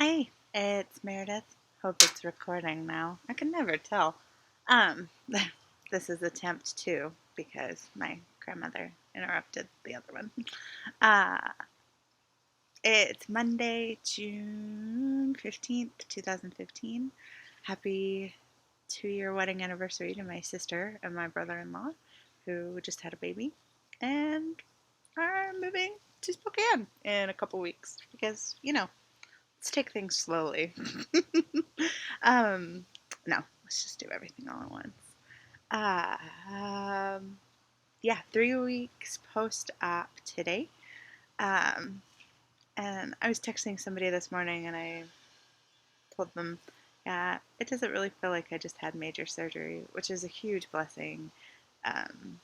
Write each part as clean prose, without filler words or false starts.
Hi, it's Meredith. Hope it's recording now. I can never tell. Um, this is attempt two because my grandmother interrupted the other one. Uh, it's Monday, June 15th, 2015. Happy 2-year wedding anniversary to my sister and my brother-in-law who just had a baby and are moving to Spokane in a couple weeks because, let's take things slowly. um, no, let's just do everything all at once. Uh, um, yeah, 3 weeks post-op today. Um, and I was texting somebody this morning and I told them, yeah, it doesn't really feel like I just had major surgery, which is a huge blessing. Um,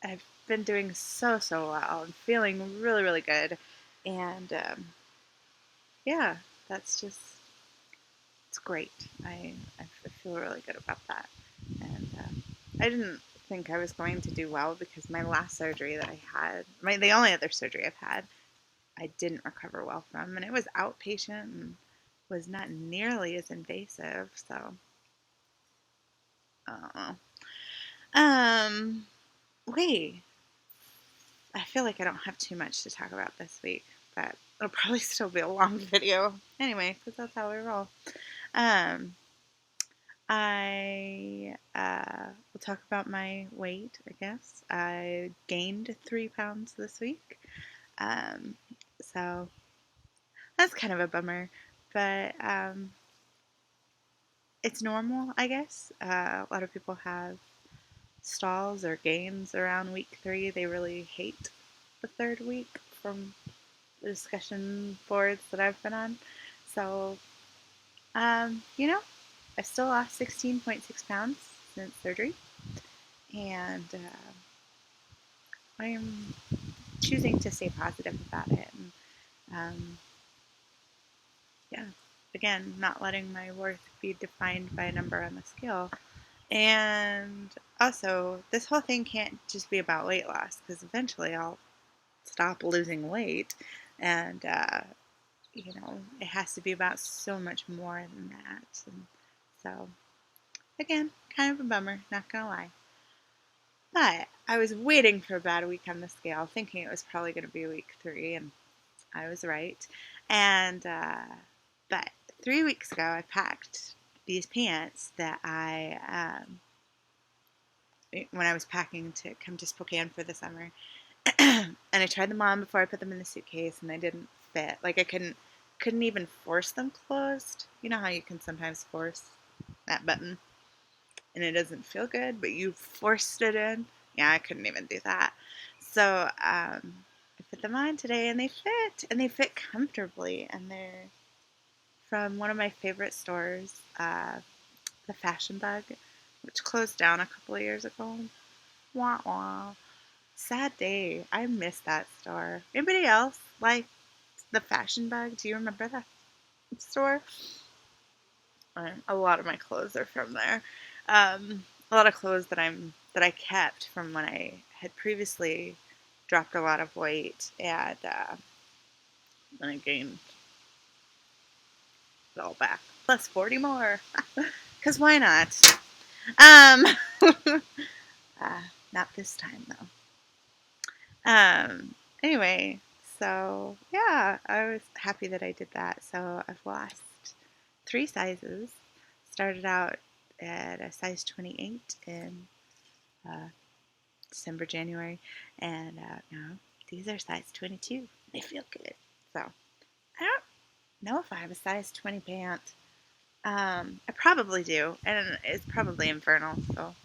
I've been doing so well. I'm feeling really, really good. And yeah, that's just it's great. I feel really good about that. And I didn't think I was going to do well because my last surgery that I had, the only other surgery I've had, I didn't recover well from, and it was outpatient and was not nearly as invasive. So, uh, um, wait, I feel like I don't have too much to talk about this week, but it'll probably still be a long video anyway, because that's how we roll. Um, I will talk about my weight, I guess. I gained 3 pounds this week. Um, so that's kind of a bummer, but it's normal, I guess. A lot of people have stalls or gains around week 3. They really hate the third week from the discussion boards that I've been on. So, I've still lost 16.6 pounds since surgery. And I'm choosing to stay positive about it. And, yeah, again, not letting my worth be defined by a number on the scale. And also, this whole thing can't just be about weight loss because eventually I'll stop losing weight. And, it has to be about so much more than that. And so, again, kind of a bummer, not gonna lie. But I was waiting for a bad week on the scale, thinking it was probably going to be week 3, and I was right. And but 3 weeks ago, I packed these pants that when I was packing to come to Spokane for the summer, and I tried them on before I put them in the suitcase, and they didn't fit. Like I couldn't even force them closed. You know how you can sometimes force that button and it doesn't feel good, but you forced it in. Yeah, I couldn't even do that. So I put them on today, and they fit comfortably, and they're from one of my favorite stores, the Fashion Bug, which closed down a couple of years ago. Wah wah. Sad day. I miss that store. Anybody else like the Fashion Bug? Do you remember that store? A lot of my clothes are from there. A lot of clothes that I kept from when I had previously dropped a lot of weight, and then I gained it all back plus 40 more. Cause why not? Um, not this time though. Anyway, so yeah, I was happy that I did that. So I've lost 3 sizes. Started out at a size 28 in uh, December, January, and now these are size 22. They feel good. So I don't know if I have a size 20 pant. I probably do, and it's probably infernal. So,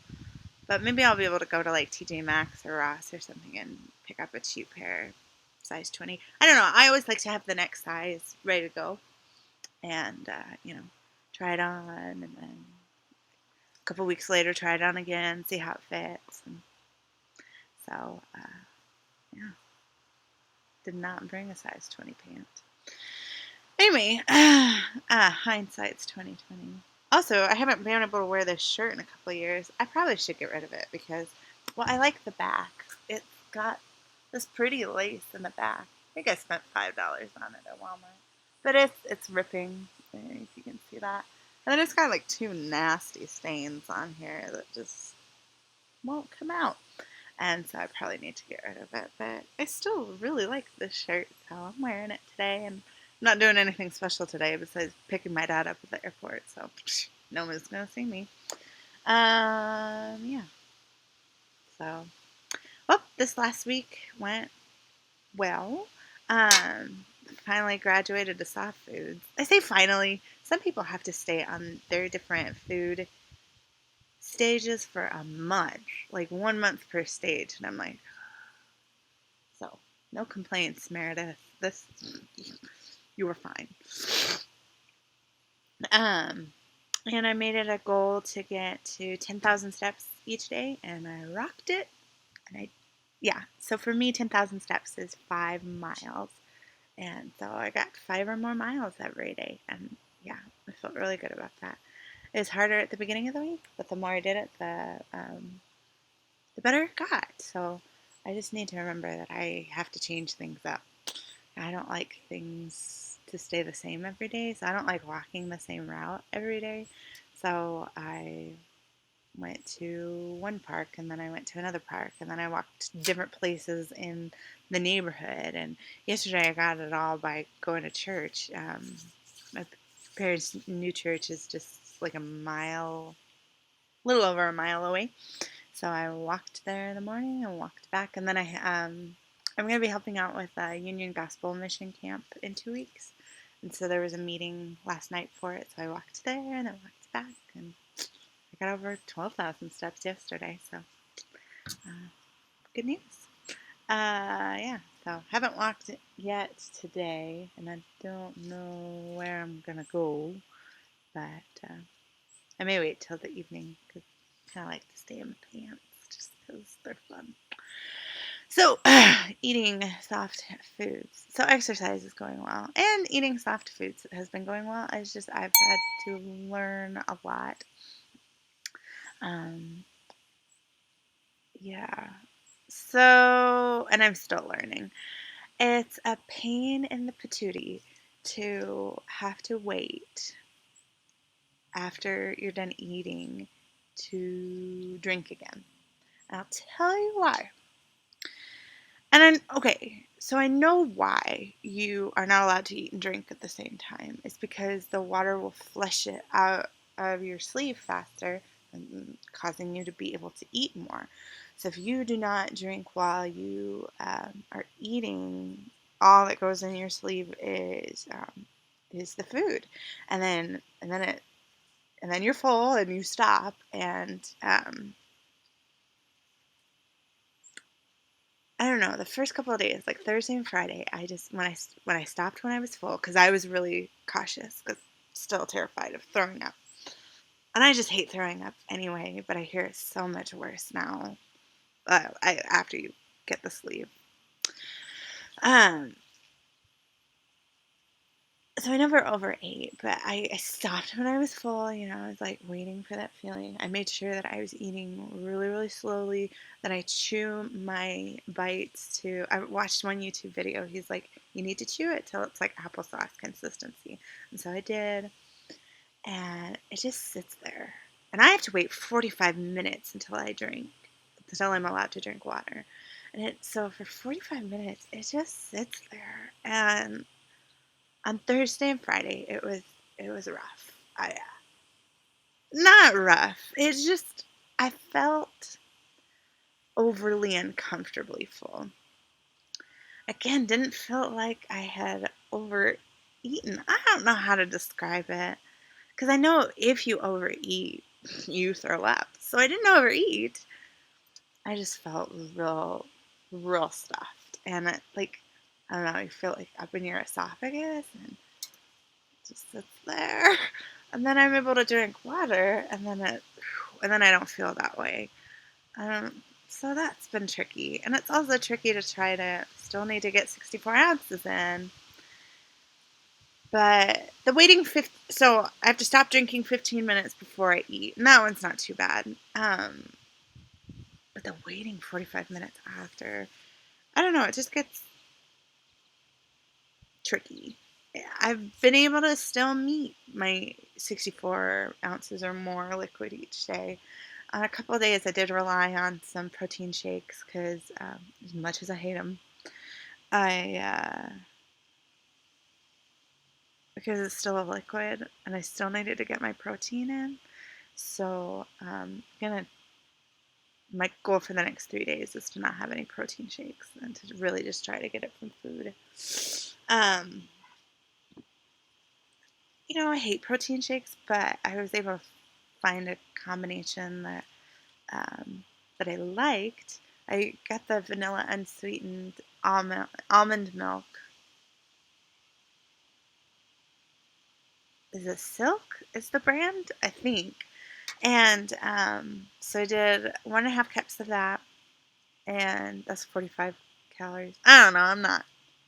but maybe I'll be able to go to like TJ Maxx or Ross or something and pick up a cheap pair, size 20. I don't know. I always like to have the next size ready to go, and try it on, and then a couple weeks later try it on again, see how it fits, and so yeah, did not bring a size 20 pant. Anyway, hindsight's 2020. Also, I haven't been able to wear this shirt in a couple of years. I probably should get rid of it because, well, I like the back. It's got this pretty lace in the back. I think I spent $5 on it at Walmart. But it's ripping. If you can see that. And then it's got like two nasty stains on here that just won't come out. And so I probably need to get rid of it. But I still really like this shirt, so I'm wearing it today. And I'm not doing anything special today besides picking my dad up at the airport. So no one's going to see me. Yeah. So, well, this last week went well. Finally graduated to soft foods. I say finally. Some people have to stay on their different food stages for a month, like 1 month per stage. And I'm like, so no complaints, Meredith. This, you were fine. Um, and I made it a goal to get to 10,000 steps each day, and I rocked it. And yeah. So for me, 10,000 steps is 5 miles. And so I got 5 or more miles every day. And yeah, I felt really good about that. It was harder at the beginning of the week, but the more I did it, the better it got. So I just need to remember that I have to change things up. I don't like things to stay the same every day. So I don't like walking the same route every day. So I went to one park and then I went to another park and then I walked different places in the neighborhood. And yesterday I got it all by going to church. My parents' new church is just like a little over a mile away. So I walked there in the morning and walked back, and then I'm going to be helping out with a Union Gospel Mission Camp in 2 weeks. And so there was a meeting last night for it, so I walked there and then walked back, and I got over 12,000 steps yesterday, so good news. Yeah, so haven't walked it yet today, and I don't know where I'm going to go, but I may wait till the evening because I kind of like to stay in the pants just because they're fun. So, eating soft foods. So, exercise is going well, and eating soft foods has been going well. I've had to learn a lot. Um, yeah. So, and I'm still learning. It's a pain in the patootie to have to wait after you're done eating to drink again. And I'll tell you why. And okay, so I know why you are not allowed to eat and drink at the same time. It's because the water will flush it out of your sleeve faster, causing you to be able to eat more. So if you do not drink while you are eating, all that goes in your sleeve is the food, and then you're full and you stop, and I don't know, the first couple of days, like Thursday and Friday, I just when I stopped when I was full because I was really cautious because still terrified of throwing up. And I just hate throwing up anyway, but I hear it's so much worse now. After you get the sleeve. Um so I never overate, but I stopped when I was full. I was like waiting for that feeling. I made sure that I was eating really, really slowly, that I chew my bites to. I watched one YouTube video. He's like, you need to chew it till it's like applesauce consistency. And so I did, and it just sits there. And I have to wait 45 minutes until I'm allowed to drink water. So for 45 minutes, it just sits there. And on Thursday and Friday, it was rough. Not rough. It's just I felt overly uncomfortably full. Again, didn't feel like I had overeaten. I don't know how to describe it because I know if you overeat, you throw up. So I didn't overeat. I just felt real stuffed, and I don't know. You feel like up in your esophagus and just sits there. And then I'm able to drink water, and then I don't feel that way. So that's been tricky, and it's also tricky to try to still need to get 64 ounces in. But the waiting so I have to stop drinking 15 minutes before I eat, and that one's not too bad. But the waiting 45 minutes after, I don't know, it just gets tricky. I've been able to still meet my 64 ounces or more liquid each day. On a couple of days, I did rely on some protein shakes because, as much as I hate them, I because it's still a liquid and I still needed to get my protein in. So, gonna my goal for the next 3 days is to not have any protein shakes and to really just try to get it from food. Um, I hate protein shakes, but I was able to find a combination that I liked. I got the vanilla unsweetened almond milk. Is it Silk? Is the brand? I think. And so I did 1.5 cups of that, and that's 45 calories. I don't know.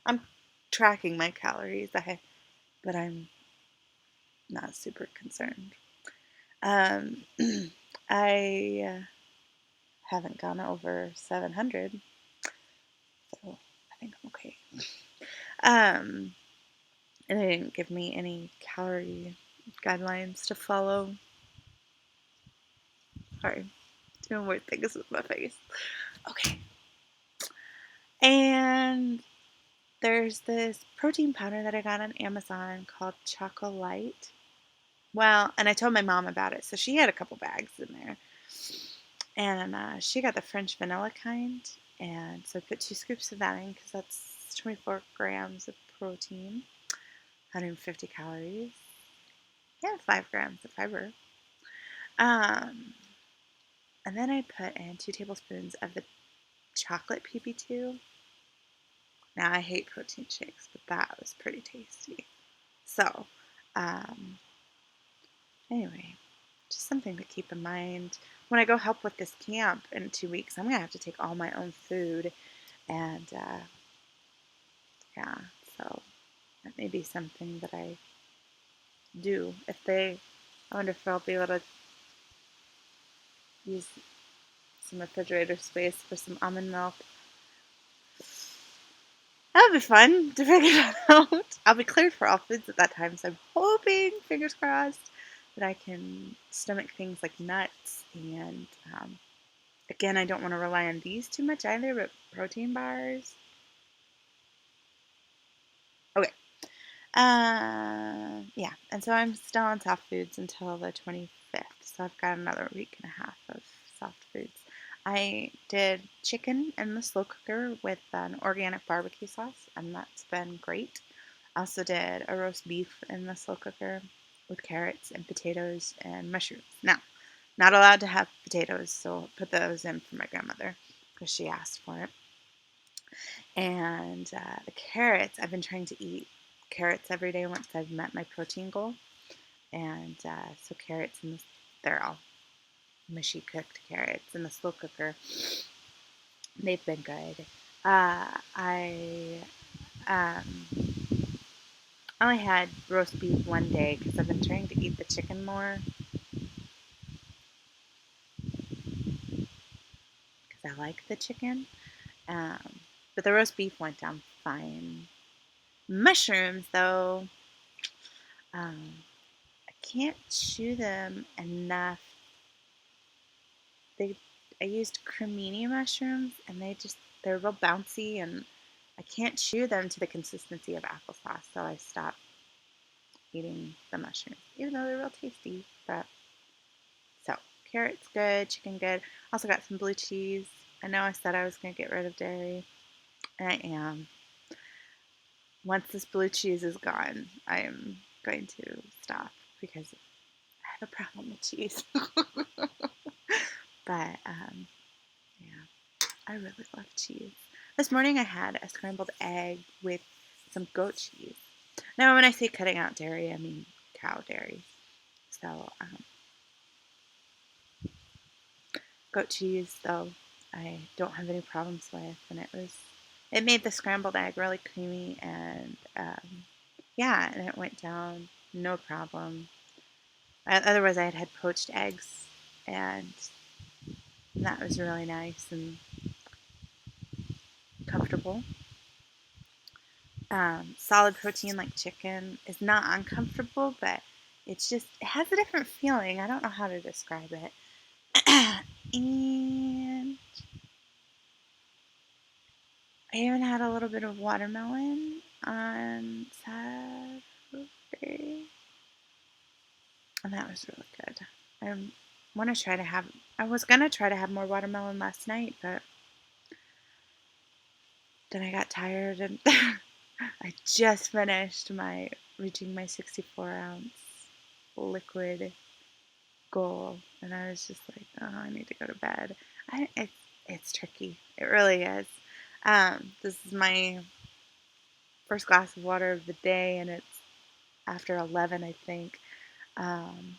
I'm tracking my calories, but I'm not super concerned. Um, I haven't gone over 700, so I think I'm okay. And they didn't give me any calorie guidelines to follow. Sorry, doing weird things with my face. Okay. And there's this protein powder that I got on Amazon called Chocolite. Well, and I told my mom about it, so she had a couple bags in there. And she got the French vanilla kind. And so I put 2 scoops of that in because that's 24 grams of protein, 150 calories, and 5 grams of fiber. Um, and then I put in 2 tablespoons of the chocolate PP2. Now, I hate protein shakes, but that was pretty tasty. So, um, anyway, just something to keep in mind. When I go help with this camp in 2 weeks, I'm going to have to take all my own food. And yeah, so that may be something that I do. I wonder if I'll be able to use some refrigerator space for some almond milk. That'll be fun to figure that out. I'll be cleared for all foods at that time, so I'm hoping, fingers crossed, that I can stomach things like nuts. And again, I don't want to rely on these too much either, but protein bars. Okay. Yeah, and so I'm still on soft foods until the 25th, so I've got another week and a half of soft foods. I did chicken in the slow cooker with an organic barbecue sauce, and that's been great. I also did a roast beef in the slow cooker with carrots and potatoes and mushrooms. Now, not allowed to have potatoes, so put those in for my grandmother because she asked for it. And the carrots, I've been trying to eat carrots every day once I've met my protein goal. And so carrots, they're all mushy cooked carrots in the slow cooker. They've been good. I only had roast beef one day because I've been trying to eat the chicken more because I like the chicken. But the roast beef went down fine. Mushrooms, though, um, I can't chew them enough. They I used cremini mushrooms and they're real bouncy and I can't chew them to the consistency of applesauce, so I stopped eating the mushrooms, even though they're real tasty. But so carrots good, chicken good. Also got some blue cheese. I know I said I was gonna get rid of dairy, and I am. Once this blue cheese is gone, I am going to stop because I have a problem with cheese. But yeah, I really love cheese. This morning I had a scrambled egg with some goat cheese. Now, when I say cutting out dairy, I mean cow dairy. So, goat cheese, though, I don't have any problems with, and it made the scrambled egg really creamy, and yeah, and it went down no problem. Otherwise, I had had poached eggs, and that was really nice and comfortable. Solid protein like chicken is not uncomfortable, but it has a different feeling. I don't know how to describe it. And I even had a little bit of watermelon on Saturday, and that was really good. I want to try to have. I was gonna try to have more watermelon last night, but then I got tired and I just finished reaching my 64-ounce liquid goal, and I was just like, oh, I need to go to bed. It's tricky. It really is. This is my first glass of water of the day, and it's after 11, I think. Um,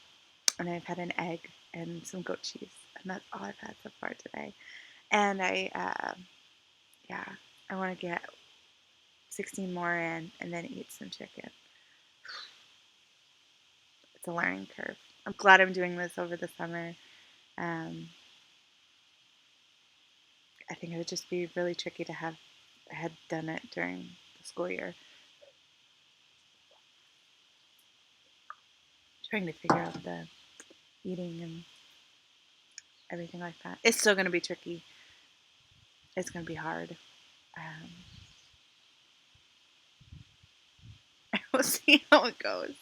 and I've had an egg and some goat cheese, and that's all I've had so far today. And yeah, I want to get 16 more in, and then eat some chicken. It's a learning curve. I'm glad I'm doing this over the summer. Um, I think it would just be really tricky to have had done it during the school year. Trying to figure out the eating and everything like that. It's still going to be tricky. It's going to be hard. Um, we'll see how it goes.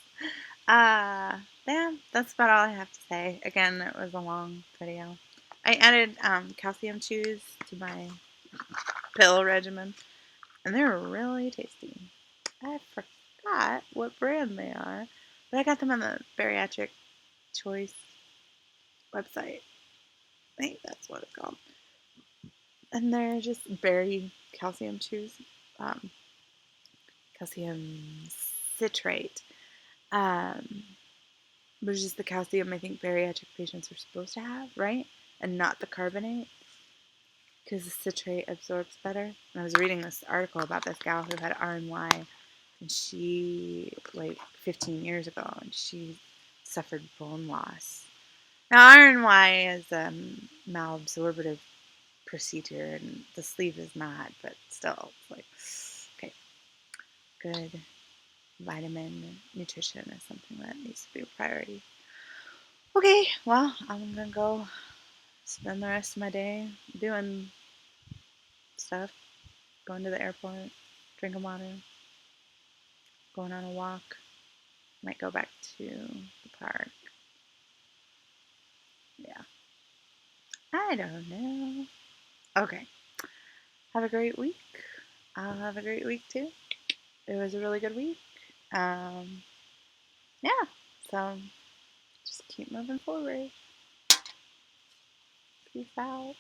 Yeah, that's about all I have to say. Again, it was a long video. I added calcium chews to my pill regimen, and they're really tasty. I forgot what brand they are, but I got them on the Bariatric Choice website. I think that's what it's called. And they're just berry calcium chews, um, calcium citrate, um, which is the calcium I think bariatric patients are supposed to have, right? And not the carbonate, because the citrate absorbs better. And I was reading this article about this gal who had RNY, and she, like 15 years ago, and she suffered bone loss. Now, RNY is a malabsorptive procedure, and the sleeve is not, but still, it's like, okay, good vitamin nutrition is something that needs to be a priority. Okay, well, I'm gonna go spend the rest of my day doing stuff, going to the airport, drinking water, going on a walk. Might go back to the park. Yeah, I don't know. Okay, have a great week. I'll have a great week too. It was a really good week. Um, yeah, so just keep moving forward. Peace out.